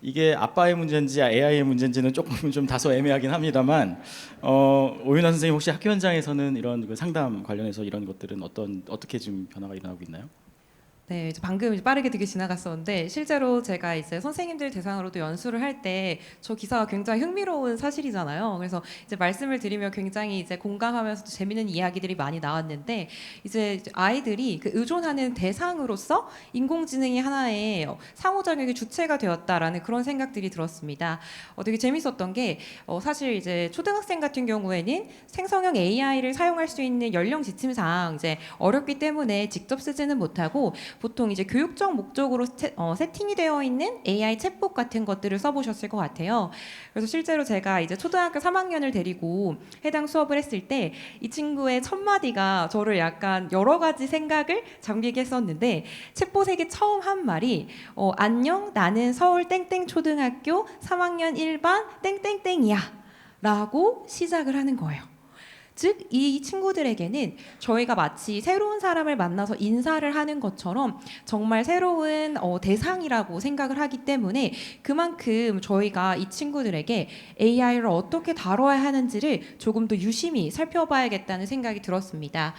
Speaker 1: 이게 아빠의 문제인지 AI의 문제인지는 조금 좀 다소 애매하긴 합니다만 오윤아 선생님 혹시 학교 현장에서는 이런 그 상담 관련해서 이런 것들은 어떻게 지금 변화가 일어나고 있나요?
Speaker 2: 네, 이제 방금 이제 빠르게 되게 지나갔었는데 실제로 제가 이제 선생님들 대상으로도 연수를 할 때 저 기사가 굉장히 흥미로운 사실이잖아요. 그래서 이제 말씀을 드리면 굉장히 이제 공감하면서도 재밌는 이야기들이 많이 나왔는데 이제 아이들이 그 의존하는 대상으로서 인공지능이 하나의 상호작용의 주체가 되었다라는 그런 생각들이 들었습니다. 되게 재밌었던 게 사실 이제 초등학생 같은 경우에는 생성형 AI를 사용할 수 있는 연령 지침상 이제 어렵기 때문에 직접 쓰지는 못하고 보통 이제 교육적 목적으로 세팅이 되어 있는 AI 챗봇 같은 것들을 써보셨을 것 같아요. 그래서 실제로 제가 이제 초등학교 3학년을 데리고 해당 수업을 했을 때 이 친구의 첫 마디가 저를 약간 여러 가지 생각을 잠기게 했었는데 챗봇에게 처음 한 말이 안녕 나는 서울 땡땡 초등학교 3학년 1반 땡땡땡이야 라고 시작을 하는 거예요. 즉 이 친구들에게는 저희가 마치 새로운 사람을 만나서 인사를 하는 것처럼 정말 새로운 대상이라고 생각을 하기 때문에 그만큼 저희가 이 친구들에게 AI를 어떻게 다뤄야 하는지를 조금 더 유심히 살펴봐야겠다는 생각이 들었습니다.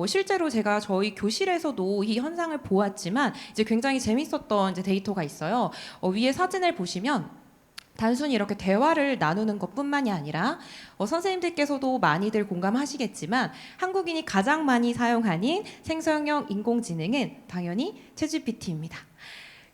Speaker 2: 실제로 제가 저희 교실에서도 이 현상을 보았지만 이제 굉장히 재밌었던 이제 데이터가 있어요. 위에 사진을 보시면 단순히 이렇게 대화를 나누는 것뿐만이 아니라 선생님들께서도 많이들 공감하시겠지만 한국인이 가장 많이 사용하는 생성형 인공지능은 당연히 챗GPT입니다.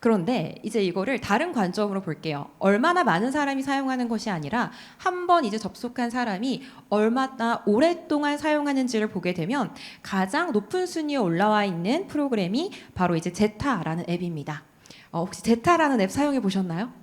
Speaker 2: 그런데 이제 이거를 다른 관점으로 볼게요. 얼마나 많은 사람이 사용하는 것이 아니라 한 번 이제 접속한 사람이 얼마나 오랫동안 사용하는지를 보게 되면 가장 높은 순위에 올라와 있는 프로그램이 바로 이제 제타라는 앱입니다. 혹시 제타라는 앱 사용해 보셨나요?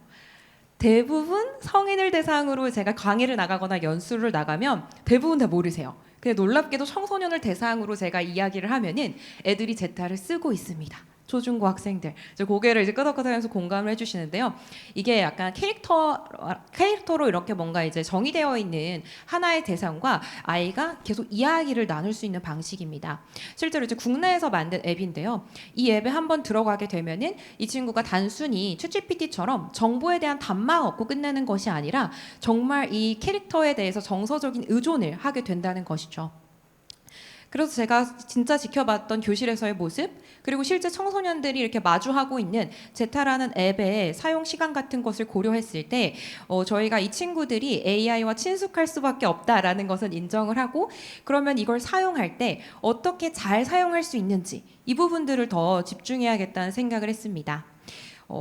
Speaker 2: 대부분 성인을 대상으로 제가 강의를 나가거나 연수를 나가면 대부분 다 모르세요. 근데 놀랍게도 청소년을 대상으로 제가 이야기를 하면은 애들이 제타를 쓰고 있습니다. 초중고 학생들 이제 고개를 이제 끄덕끄덕하면서 공감을 해주시는데요. 이게 약간 캐릭터로 이렇게 뭔가 이제 정의되어 있는 하나의 대상과 아이가 계속 이야기를 나눌 수 있는 방식입니다. 실제로 이제 국내에서 만든 앱인데요. 이 앱에 한번 들어가게 되면은 이 친구가 단순히 챗GPT처럼 정보에 대한 답만 얻고 끝내는 것이 아니라 정말 이 캐릭터에 대해서 정서적인 의존을 하게 된다는 것이죠. 그래서 제가 진짜 지켜봤던 교실에서의 모습 그리고 실제 청소년들이 이렇게 마주하고 있는 제타라는 앱의 사용 시간 같은 것을 고려했을 때 저희가 이 친구들이 AI와 친숙할 수밖에 없다라는 것은 인정을 하고 그러면 이걸 사용할 때 어떻게 잘 사용할 수 있는지 이 부분들을 더 집중해야겠다는 생각을 했습니다.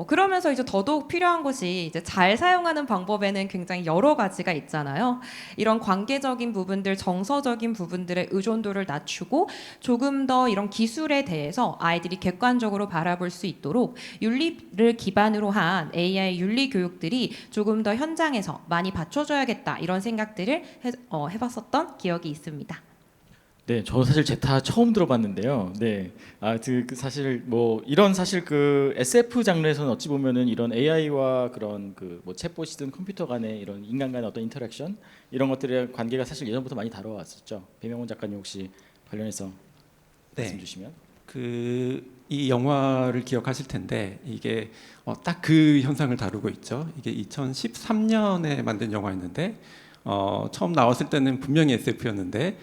Speaker 2: 그러면서 이제 더더욱 필요한 것이 이제 잘 사용하는 방법에는 굉장히 여러 가지가 있잖아요. 이런 관계적인 부분들, 정서적인 부분들의 의존도를 낮추고 조금 더 이런 기술에 대해서 아이들이 객관적으로 바라볼 수 있도록 윤리를 기반으로 한 AI 윤리 교육들이 조금 더 현장에서 많이 받쳐줘야겠다 이런 생각들을 해봤었던 기억이 있습니다.
Speaker 1: 네, 저 사실 제타 처음 들어봤는데요. 네, 사실 뭐 이런 사실 그 SF 장르에서는 어찌 보면은 이런 AI와 그런 그 뭐 챗봇이든 컴퓨터 간의 이런 인간 간의 어떤 인터랙션 이런 것들의 관계가 사실 예전부터 많이 다뤄왔었죠. 배명훈 작가님 혹시 관련해서 말씀 주시면.
Speaker 3: 이 영화를 기억하실 텐데 이게 딱 그 현상을 다루고 있죠. 이게 2013년에 만든 영화였는데 처음 나왔을 때는 분명히 SF였는데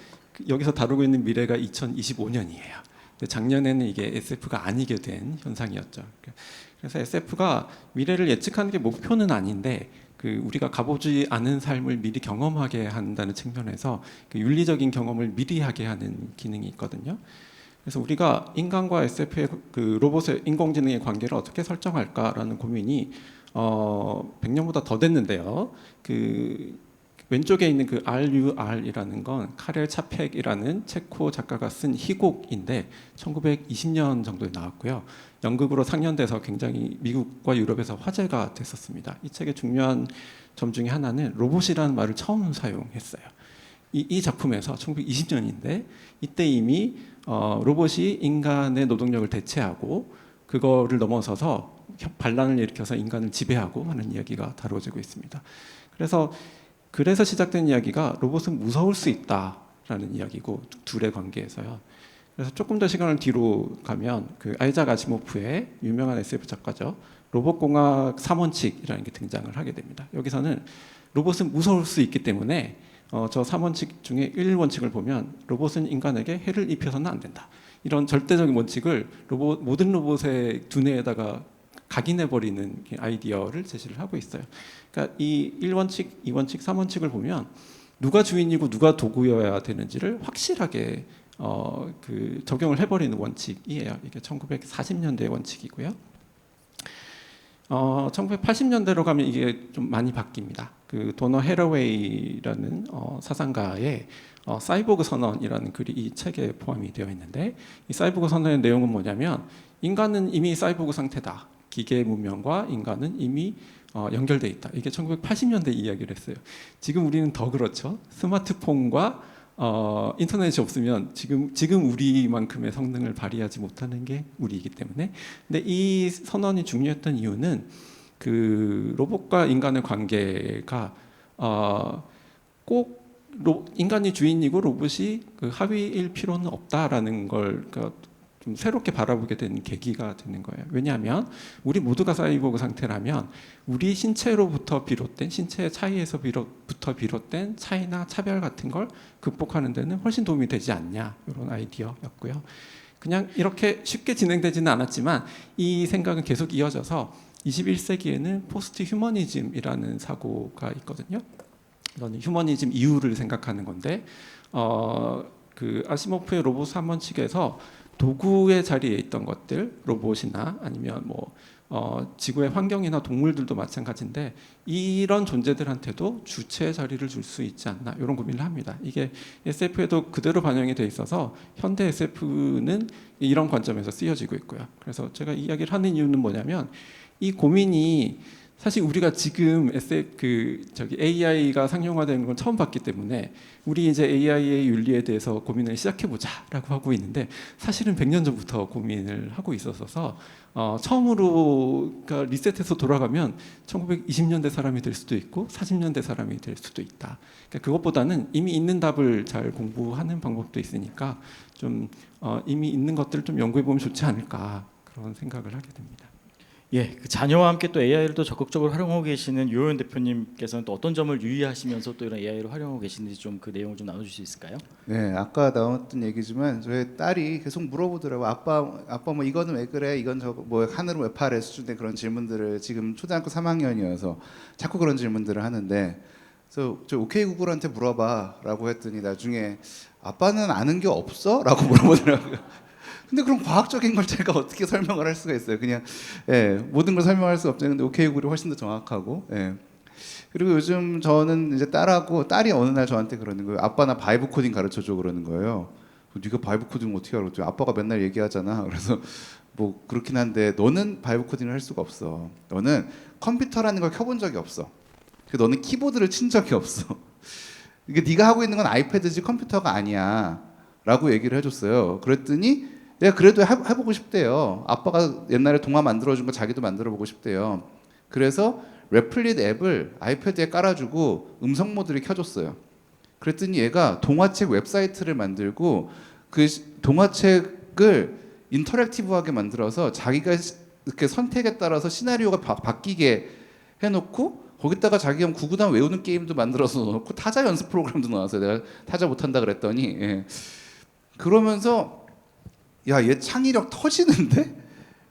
Speaker 3: 여기서 다루고 있는 미래가 2025년이에요. 작년에는 이게 SF가 아니게 된 현상이었죠. 그래서 SF가 미래를 예측하는 게 목표는 아닌데 우리가 가보지 않은 삶을 미리 경험하게 한다는 측면에서 윤리적인 경험을 미리 하게 하는 기능이 있거든요. 그래서 우리가 인간과 SF의 로봇의 인공지능의 관계를 어떻게 설정할까라는 고민이 100년보다 더 됐는데요. 왼쪽에 있는 RUR이라는 건 카렐 차펙이라는 체코 작가가 쓴 희곡인데 1920년 정도에 나왔고요. 연극으로 상연돼서 굉장히 미국과 유럽에서 화제가 됐었습니다. 이 책의 중요한 점 중에 하나는 로봇이라는 말을 처음 사용했어요. 이 작품에서 1920년인데 이때 이미 로봇이 인간의 노동력을 대체하고 그거를 넘어서서 반란을 일으켜서 인간을 지배하고 하는 이야기가 다루어지고 있습니다. 그래서 시작된 이야기가 로봇은 무서울 수 있다라는 이야기고 둘의 관계에서요. 그래서 조금 더 시간을 뒤로 가면 아이작 아시모프의 유명한 SF 작가죠. 로봇공학 3원칙이라는 게 등장을 하게 됩니다. 여기서는 로봇은 무서울 수 있기 때문에 저 3원칙 중에 1원칙을 보면 로봇은 인간에게 해를 입혀서는 안 된다. 이런 절대적인 원칙을 모든 로봇의 두뇌에다가 각인해버리는 아이디어를 제시를 하고 있어요. 그러니까 이 1원칙, 2원칙, 3원칙을 보면 누가 주인이고 누가 도구여야 되는지를 확실하게 적용을 해버리는 원칙이에요. 이게 1940년대 원칙이고요. 1980년대로 가면 이게 좀 많이 바뀝니다. 도너 해러웨이라는 사상가의 사이보그 선언이라는 글이 이 책에 포함이 되어 있는데 이 사이보그 선언의 내용은 뭐냐면 인간은 이미 사이보그 상태다. 기계 문명과 인간은 이미 연결돼 있다. 이게 1980년대 이야기를 했어요. 지금 우리는 더 그렇죠. 스마트폰과 인터넷이 없으면 지금 우리만큼의 성능을 발휘하지 못하는 게 우리이기 때문에. 근데 이 선언이 중요했던 이유는 로봇과 인간의 관계가 꼭 인간이 주인이고 로봇이 하위일 필요는 없다라는 걸 좀 새롭게 바라보게 된 계기가 되는 거예요. 왜냐하면 우리 모두가 사이보그 상태라면 우리 신체로부터 비롯된 신체의 차이에서부터 비롯된 차이나 차별 같은 걸 극복하는 데는 훨씬 도움이 되지 않냐 이런 아이디어였고요. 그냥 이렇게 쉽게 진행되지는 않았지만 이 생각은 계속 이어져서 21세기에는 포스트 휴머니즘이라는 사고가 있거든요. 이거는 휴머니즘 이후를 생각하는 건데 아시모프의 로봇 3원칙에서 도구의 자리에 있던 것들, 로봇이나 아니면 지구의 환경이나 동물들도 마찬가지인데 이런 존재들한테도 주체의 자리를 줄 수 있지 않나 이런 고민을 합니다. 이게 SF에도 그대로 반영이 돼 있어서 현대 SF는 이런 관점에서 쓰여지고 있고요. 그래서 제가 이야기를 하는 이유는 뭐냐면 이 고민이 사실 우리가 지금 AI가 상용화되는 건 처음 봤기 때문에 우리 이제 AI의 윤리에 대해서 고민을 시작해보자라고 하고 있는데 사실은 100년 전부터 고민을 하고 있었어서 처음으로 리셋해서 돌아가면 1920년대 사람이 될 수도 있고 40년대 사람이 될 수도 있다. 그러니까 그것보다는 이미 있는 답을 잘 공부하는 방법도 있으니까 좀 이미 있는 것들을 좀 연구해보면 좋지 않을까 그런 생각을 하게 됩니다.
Speaker 1: 예, 자녀와 함께 또 AI를 또 적극적으로 활용하고 계시는 유호연 대표님께서는 또 어떤 점을 유의하시면서 또 이런 AI를 활용하고 계시는지 좀 그 내용을 좀 나눠주실 수 있을까요?
Speaker 4: 네, 아까 나왔던 얘기지만 저희 딸이 계속 물어보더라고. 아빠 뭐 이거는 왜 그래? 이건 저거 뭐 하늘은 왜 파래? 수준의 그런 질문들을 지금 초등학교 3학년이어서 자꾸 그런 질문들을 하는데 그래서 저 오케이 구글한테 물어봐라고 했더니 나중에 아빠는 아는 게 없어? 라고 물어보더라고요. 근데 그럼 과학적인 걸 제가 어떻게 설명을 할 수가 있어요? 그냥 모든 걸 설명할 수 없죠. 근데 오케이 구글이 훨씬 더 정확하고. 그리고 요즘 저는 이제 딸이 어느 날 저한테 그러는 거예요. 아빠 나 바이브 코딩 가르쳐줘 그러는 거예요. 네가 바이브 코딩 어떻게 알아? 아빠가 맨날 얘기하잖아. 그래서 뭐 그렇긴 한데 너는 바이브 코딩을 할 수가 없어. 너는 컴퓨터라는 걸 켜본 적이 없어. 너는 키보드를 친 적이 없어. 이게 네가 하고 있는 건 아이패드지 컴퓨터가 아니야라고 얘기를 해줬어요. 그랬더니 내가 그래도 해보고 싶대요. 아빠가 옛날에 동화 만들어준 거 자기도 만들어보고 싶대요. 그래서 레플릿 앱을 아이패드에 깔아주고 음성 모드를 켜줬어요. 그랬더니 얘가 동화책 웹사이트를 만들고 그 동화책을 인터랙티브하게 만들어서 자기가 이렇게 선택에 따라서 시나리오가 바뀌게 해놓고 거기다가 자기가 구구단 외우는 게임도 만들어서 넣어놓고 타자 연습 프로그램도 넣었어요. 내가 타자 못한다 그랬더니 그러면서 야, 얘 창의력 터지는데?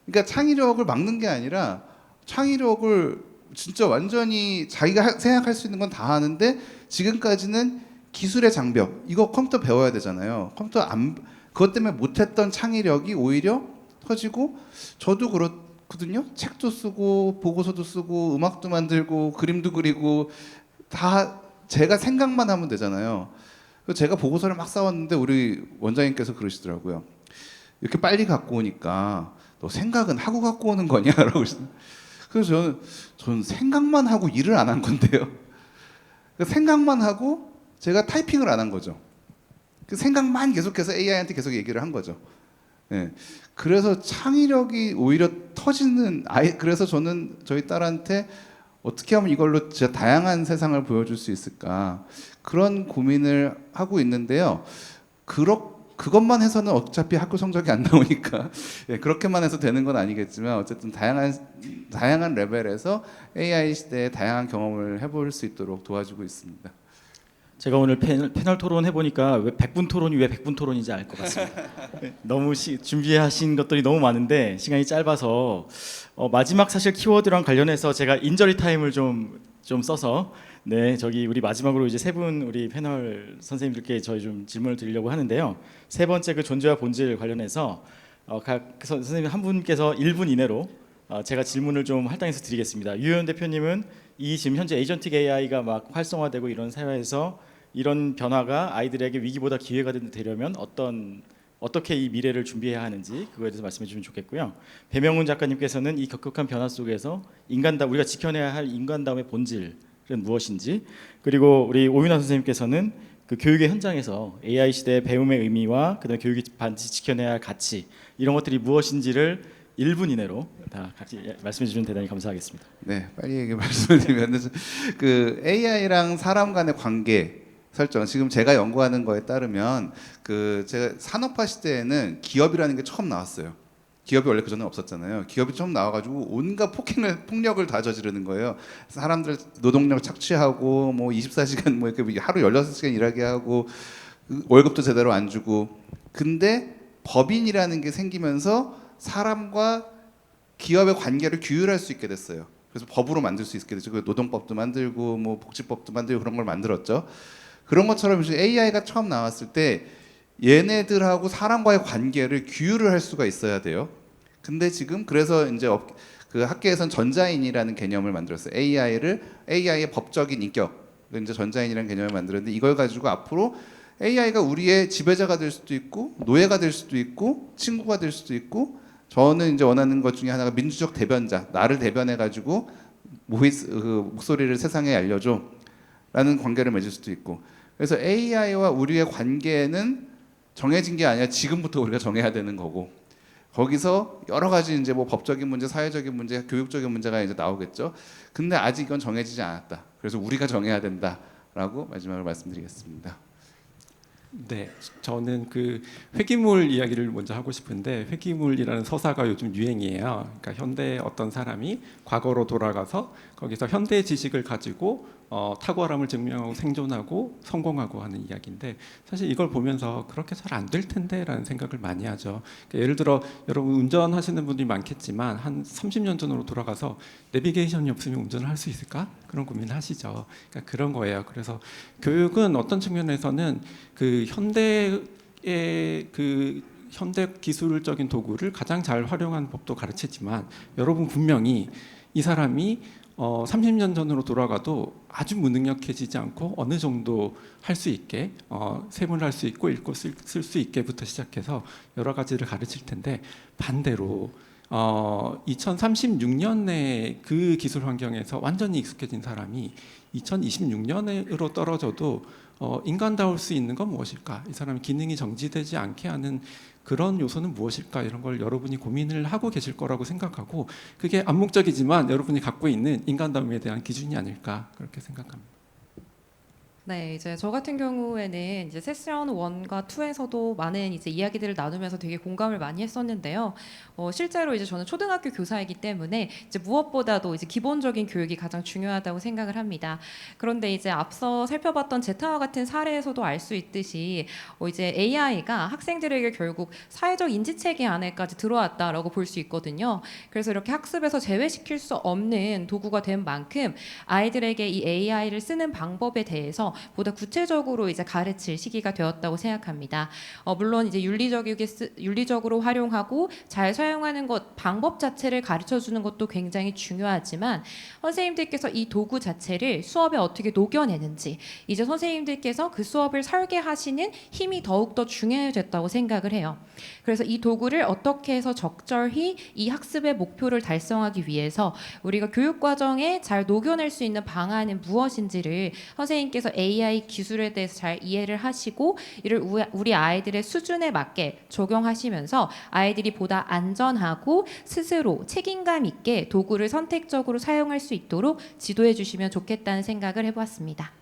Speaker 4: 그러니까 창의력을 막는 게 아니라 창의력을 진짜 완전히 자기가 생각할 수 있는 건 다 하는데 지금까지는 기술의 장벽 이거 컴퓨터 배워야 되잖아요. 그것 때문에 못했던 창의력이 오히려 터지고 저도 그렇거든요. 책도 쓰고 보고서도 쓰고 음악도 만들고 그림도 그리고 다 제가 생각만 하면 되잖아요. 그래서 제가 보고서를 막 써왔는데 우리 원장님께서 그러시더라고요. 이렇게 빨리 갖고 오니까 너 생각은 하고 갖고 오는 거냐라고. 그래서 저는 생각만 하고 일을 안 한 건데요. 생각만 하고 제가 타이핑을 안 한 거죠. 그 생각만 계속해서 AI한테 계속 얘기를 한 거죠. 그래서 창의력이 오히려 터지는 그래서 저는 저희 딸한테 어떻게 하면 이걸로 진짜 다양한 세상을 보여줄 수 있을까 그런 고민을 하고 있는데요. 그것만 해서는 어차피 학교 성적이 안 나오니까 그렇게만 해서 되는 건 아니겠지만 어쨌든 다양한 레벨에서 AI 시대에 다양한 경험을 해볼 수 있도록 도와주고 있습니다.
Speaker 1: 제가 오늘 패널 토론 해보니까 왜 100분 토론이 왜 100분 토론인지 알 것 같습니다. 너무 준비하신 것들이 너무 많은데 시간이 짧아서 마지막 사실 키워드랑 관련해서 제가 인저리 타임을 좀 써서 저기 우리 마지막으로 이제 세 분 우리 패널 선생님들께 저희 좀 질문을 드리려고 하는데요. 세 번째 그 존재와 본질 관련해서 각 선생님 한 분께서 1분 이내로 제가 질문을 좀 할당해서 드리겠습니다. 유현 대표님은 이 지금 현재 에이전틱 AI가 막 활성화되고 이런 사회에서 이런 변화가 아이들에게 위기보다 기회가 되려면 어떻게 이 미래를 준비해야 하는지 그거에 대해서 말씀해 주시면 좋겠고요. 배명훈 작가님께서는 이 격격한 변화 속에서 우리가 지켜내야 할 인간다움의 본질은 무엇인지, 그리고 우리 오윤아 선생님께서는 그 교육의 현장에서 AI 시대의 배움의 의미와 그다음에 교육이 반드시 지켜내야 할 가치 이런 것들이 무엇인지를 1분 이내로 다 같이 말씀해 주시면 대단히 감사하겠습니다.
Speaker 4: 네, 빨리 말씀을 드리면 그 AI랑 사람 간의 관계 설정 지금 제가 연구하는 거에 따르면 제가 산업화 시대에는 기업이라는 게 처음 나왔어요. 기업이 원래 그전에 없었잖아요. 기업이 처음 나와가지고 온갖 폭력을 다 저지르는 거예요. 사람들 노동력 착취하고 뭐 24시간 뭐 이렇게 하루 16시간 일하게 하고 월급도 제대로 안 주고. 근데 법인이라는 게 생기면서 사람과 기업의 관계를 규율할 수 있게 됐어요. 그래서 법으로 만들 수 있게 됐죠. 노동법도 만들고 뭐 복지법도 만들고 그런 걸 만들었죠. 그런 것처럼 AI가 처음 나왔을 때 얘네들하고 사람과의 관계를 규율을 할 수가 있어야 돼요. 근데 지금 그래서 이제 그 학계에서는 전자인이라는 개념을 만들었어요. AI의 법적인 인격, 이제 전자인이라는 개념을 만들었는데 이걸 가지고 앞으로 AI가 우리의 지배자가 될 수도 있고 노예가 될 수도 있고 친구가 될 수도 있고 저는 이제 원하는 것 중에 하나가 민주적 대변자, 나를 대변해 가지고 목소리를 세상에 알려줘라는 관계를 맺을 수도 있고. 그래서 AI와 우리의 관계는 정해진 게 아니라 지금부터 우리가 정해야 되는 거고 거기서 여러 가지 이제 뭐 법적인 문제, 사회적인 문제, 교육적인 문제가 이제 나오겠죠. 근데 아직 이건 정해지지 않았다. 그래서 우리가 정해야 된다라고 마지막으로 말씀드리겠습니다.
Speaker 3: 네, 저는 그 회기물 이야기를 먼저 하고 싶은데 회기물이라는 서사가 요즘 유행이에요. 그러니까 현대 어떤 사람이 과거로 돌아가서 거기서 현대 지식을 가지고 탁월함을 증명하고 생존하고 성공하고 하는 이야기인데 사실 이걸 보면서 그렇게 잘 안 될 텐데라는 생각을 많이 하죠. 그러니까 예를 들어 여러분 운전하시는 분들이 많겠지만 한 30년 전으로 돌아가서 내비게이션이 없으면 운전을 할 수 있을까? 그런 고민을 하시죠. 그러니까 그런 거예요. 그래서 교육은 어떤 측면에서는 그 현대의 그 현대 기술적인 도구를 가장 잘 활용하는 법도 가르치지만 여러분 분명히 이 사람이 30년 전으로 돌아가도 아주 무능력해지지 않고 어느 정도 할 수 있게 세문을 할 수 있고 읽고 쓸 수 있게부터 시작해서 여러 가지를 가르칠 텐데 반대로 2036년에 그 기술 환경에서 완전히 익숙해진 사람이 2026년으로 떨어져도 인간다울 수 있는 건 무엇일까? 이 사람의 기능이 정지되지 않게 하는 그런 요소는 무엇일까? 이런 걸 여러분이 고민을 하고 계실 거라고 생각하고 그게 암묵적이지만 여러분이 갖고 있는 인간다움에 대한 기준이 아닐까 그렇게 생각합니다.
Speaker 2: 네, 이제 저 같은 경우에는 이제 세션 1과 2에서도 많은 이제 이야기들을 나누면서 되게 공감을 많이 했었는데요. 실제로 이제 저는 초등학교 교사이기 때문에 이제 무엇보다도 이제 기본적인 교육이 가장 중요하다고 생각을 합니다. 그런데 이제 앞서 살펴봤던 제타와 같은 사례에서도 알 수 있듯이 이제 AI가 학생들에게 결국 사회적 인지 체계 안에까지 들어왔다라고 볼 수 있거든요. 그래서 이렇게 학습에서 제외시킬 수 없는 도구가 된 만큼 아이들에게 이 AI를 쓰는 방법에 대해서 보다 구체적으로 이제 가르칠 시기가 되었다고 생각합니다. 물론 이제 윤리적으로 활용하고 잘 사용하는 것 방법 자체를 가르쳐 주는 것도 굉장히 중요하지만 선생님들께서 이 도구 자체를 수업에 어떻게 녹여내는지 이제 선생님들께서 그 수업을 설계하시는 힘이 더욱더 중요해졌다고 생각을 해요. 그래서 이 도구를 어떻게 해서 적절히 이 학습의 목표를 달성하기 위해서 우리가 교육 과정에 잘 녹여낼 수 있는 방안은 무엇인지를 선생님께서 AI 기술에 대해서 잘 이해를 하시고 이를 우리 아이들의 수준에 맞게 적용하시면서 아이들이 보다 안전하고 스스로 책임감 있게 도구를 선택적으로 사용할 수 있도록 지도해 주시면 좋겠다는 생각을 해보았습니다.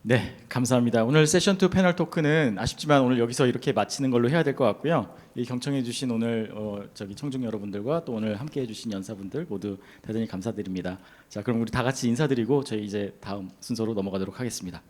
Speaker 1: 네, 감사합니다. 오늘 세션 2 패널 토크는 아쉽지만 오늘 여기서 이렇게 마치는 걸로 해야 될 것 같고요. 이 경청해 주신 오늘 청중 여러분들과 또 오늘 함께 해 주신 연사분들 모두 대단히 감사드립니다. 자, 그럼 우리 다 같이 인사드리고 저희 이제 다음 순서로 넘어가도록 하겠습니다.